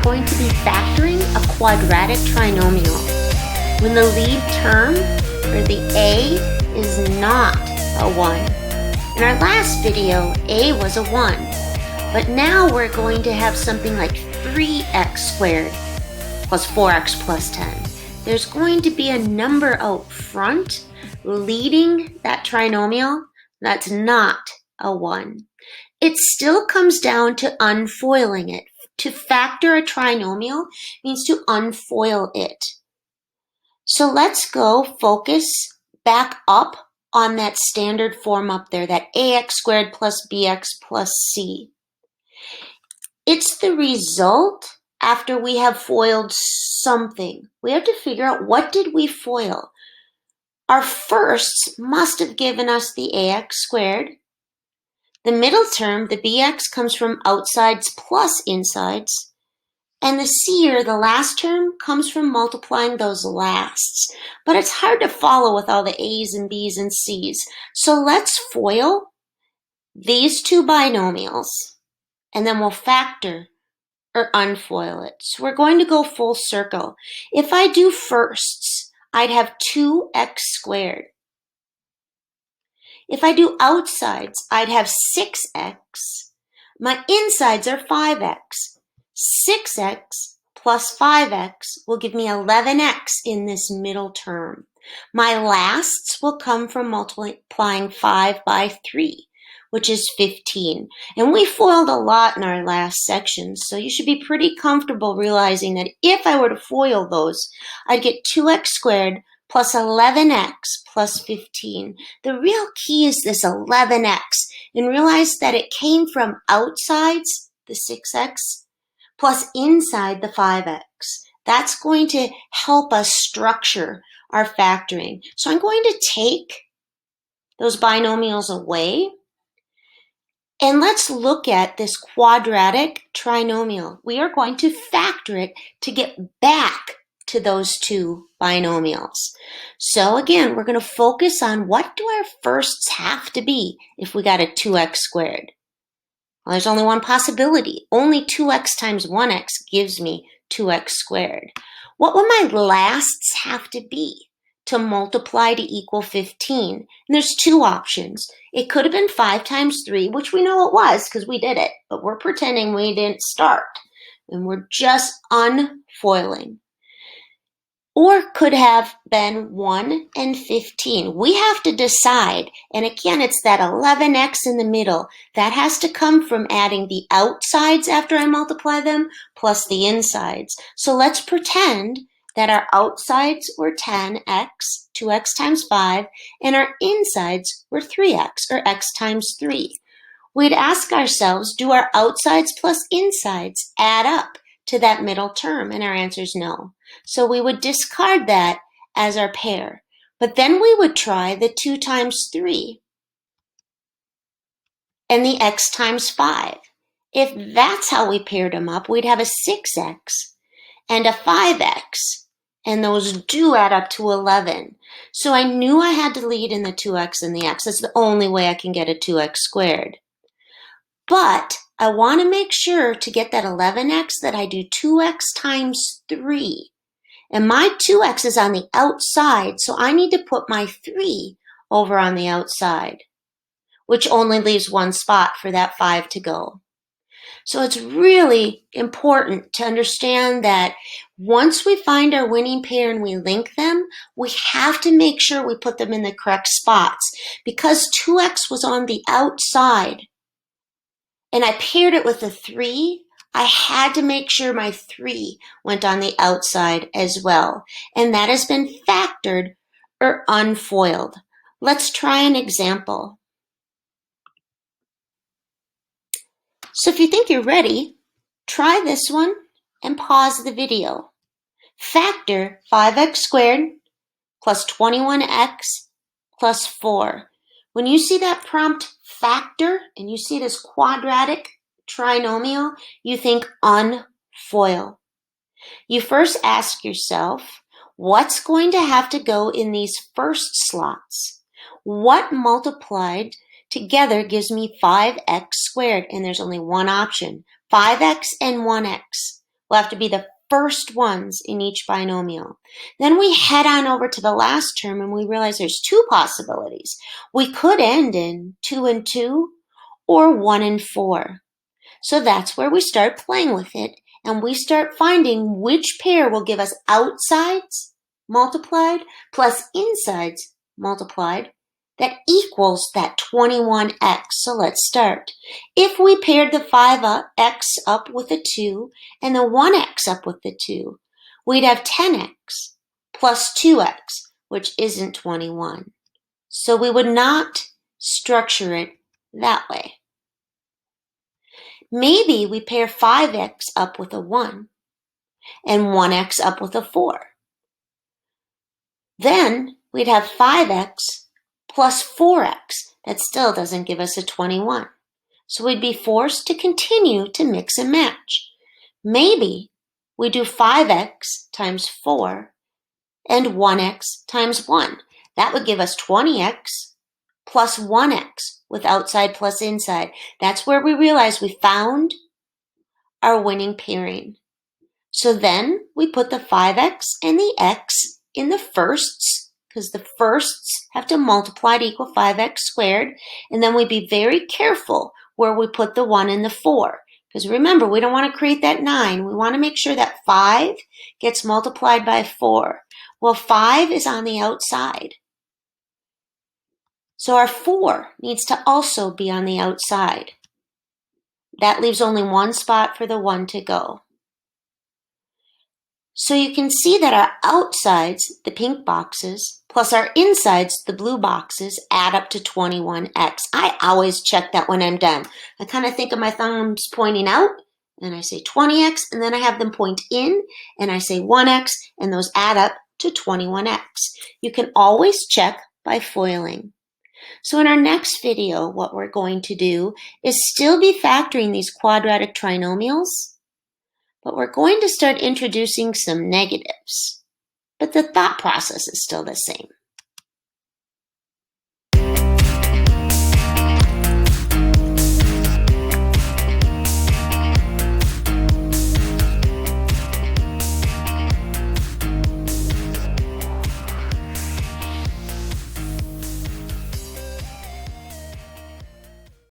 going to be factoring a quadratic trinomial when the lead term, or the a, is not a 1. In our last video, a was a 1, but now we're going to have something like 3x squared plus 4x plus 10. There's going to be a number out front leading that trinomial that's not a 1. It still comes down to unfoiling it. To factor a trinomial means to unfoil it. So let's go focus back up on that standard form up there, that ax squared plus bx plus c. It's the result after we have foiled something. We have to figure out, what did we foil? Our firsts must have given us the ax squared. The middle term, the bx, comes from outsides plus insides. And the c, or the last term, comes from multiplying those lasts. But it's hard to follow with all the a's and b's and c's. So let's foil these two binomials, and then we'll factor or unfoil it. So we're going to go full circle. If I do firsts, I'd have 2x squared. If I do outsides, I'd have 6x. My insides are 5x. 6x plus 5x will give me 11x in this middle term. My lasts will come from multiplying 5 by 3, which is 15. And we foiled a lot in our last section, so you should be pretty comfortable realizing that if I were to foil those, I'd get 2x squared plus 11x plus 15. The real key is this 11x, and realize that it came from outsides, the 6x, plus inside the 5x. That's going to help us structure our factoring. So I'm going to take those binomials away, and let's look at this quadratic trinomial. We are going to factor it to get back to those two binomials. So again, we're going to focus on, what do our firsts have to be if we got a 2x squared? Well, there's only one possibility. Only 2x times 1x gives me 2x squared. What would my lasts have to be to multiply to equal 15? And there's two options. It could have been 5 times 3, which we know it was because we did it, but we're pretending we didn't start, and we're just unfoiling. Or could have been 1 and 15. We have to decide, and again, it's that 11x in the middle. That has to come from adding the outsides after I multiply them plus the insides. So let's pretend that our outsides were 10x, 2x times 5, and our insides were 3x, or x times 3. We'd ask ourselves, do our outsides plus insides add up to that middle term? And our answer is no. So we would discard that as our pair. But then we would try the 2 times 3 and the x times 5. If that's how we paired them up, we'd have a 6x and a 5x, and those do add up to 11. So I knew I had to lead in the 2x and the x. That's the only way I can get a 2x squared. But I want to make sure to get that 11x that I do 2x times 3. And my 2x is on the outside, so I need to put my 3 over on the outside, which only leaves one spot for that 5 to go. So it's really important to understand that once we find our winning pair and we link them, we have to make sure we put them in the correct spots. Because 2x was on the outside, and I paired it with a 3, I had to make sure my 3 went on the outside as well. And that has been factored or unfoiled. Let's try an example. So if you think you're ready, try this one and pause the video. Factor 5x squared plus 21x plus 4. When you see that prompt factor and you see this quadratic trinomial, you think unfoil. You first ask yourself, what's going to have to go in these first slots? What multiplied together gives me 5x squared? And there's only one option, 5x and 1x. will have to be the first ones in each binomial. Then we head on over to the last term and we realize there's two possibilities. We could end in 2 and 2 or 1 and 4. So that's where we start playing with it and we start finding which pair will give us outsides multiplied plus insides multiplied that equals that 21x. So let's start. If we paired the 5x up with a 2 and the 1x up with the 2, we'd have 10x plus 2x, which isn't 21. So we would not structure it that way. Maybe we pair 5x up with a 1 and 1x up with a 4. Then we'd have 5x plus 4x. That still doesn't give us a 21. So we'd be forced to continue to mix and match. Maybe we do 5x times 4 and 1x times 1. That would give us 20x plus 1x with outside plus inside. That's where we realize we found our winning pairing. So then we put the 5x and the x in the firsts, because the firsts have to multiply to equal 5x squared, and then we'd be very careful where we put the 1 and the 4. Because remember, we don't want to create that 9. We want to make sure that 5 gets multiplied by 4. Well, 5 is on the outside. So our 4 needs to also be on the outside. That leaves only one spot for the 1 to go. So you can see that our outsides, the pink boxes, plus our insides, the blue boxes, add up to 21x. I always check that when I'm done. I kind of think of my thumbs pointing out, and I say 20x, and then I have them point in, and I say 1x, and those add up to 21x. You can always check by foiling. So in our next video, what we're going to do is still be factoring these quadratic trinomials, but we're going to start introducing some negatives. But the thought process is still the same.